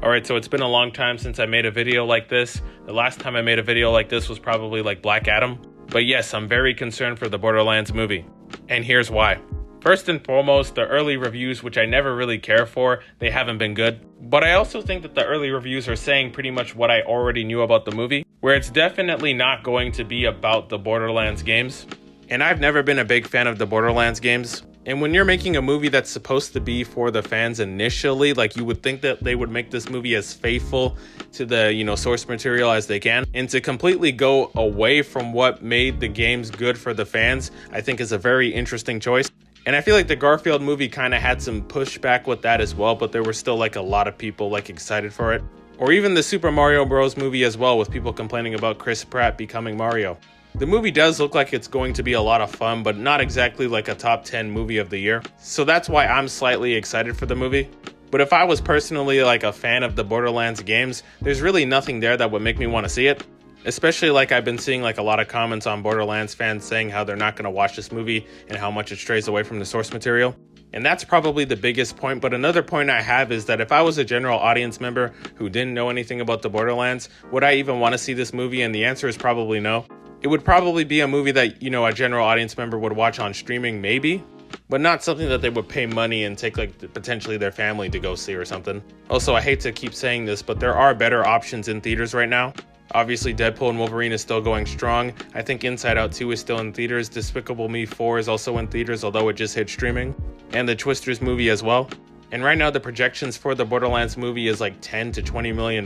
Alright, so it's been a long time since I made a video like this. The last time I made a video like this was probably like Black Adam. But yes, I'm very concerned for the Borderlands movie. And here's why. First and foremost, the early reviews, which I never really care for, they haven't been good. But I also think that the early reviews are saying pretty much what I already knew about the movie, where it's definitely not going to be about the Borderlands games. And I've never been a big fan of the Borderlands games. And when you're making a movie that's supposed to be for the fans initially, like you would think that they would make this movie as faithful to the, source material as they can. And to completely go away from what made the games good for the fans, I think is a very interesting choice. And I feel like the Garfield movie kind of had some pushback with that as well, but there were still like a lot of people like excited for it. Or even the Super Mario Bros. Movie as well, with people complaining about Chris Pratt becoming Mario. The movie does look like it's going to be a lot of fun, but not exactly like a top 10 movie of the year. So that's why I'm slightly excited for the movie. But if I was personally like a fan of the Borderlands games, there's really nothing there that would make me want to see it. Especially like I've been seeing like a lot of comments on Borderlands fans saying how they're not going to watch this movie and how much it strays away from the source material. And that's probably the biggest point. But another point I have is that if I was a general audience member who didn't know anything about the Borderlands, would I even want to see this movie? And the answer is probably no. It would probably be a movie that, a general audience member would watch on streaming, maybe, but not something that they would pay money and take like potentially their family to go see or something. Also, I hate to keep saying this, but there are better options in theaters right now. Obviously, Deadpool and Wolverine is still going strong. I think Inside Out 2 is still in theaters. Despicable Me 4 is also in theaters, although it just hit streaming. And the Twisters movie as well. And right now, the projections for the Borderlands movie is like $10 to $20 million,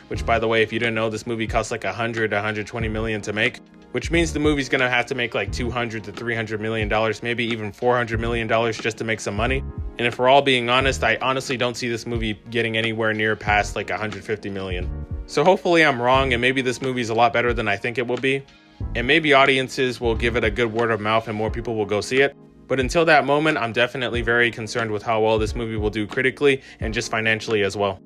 which, by the way, if you didn't know, this movie costs like $100 to $120 million to make, which means the movie's going to have to make like $200 to $300 million, maybe even $400 million just to make some money. And if we're all being honest, I honestly don't see this movie getting anywhere near past like $150 million. So hopefully I'm wrong, and maybe this movie's a lot better than I think it will be. And maybe audiences will give it a good word of mouth and more people will go see it. But until that moment, I'm definitely very concerned with how well this movie will do critically and just financially as well.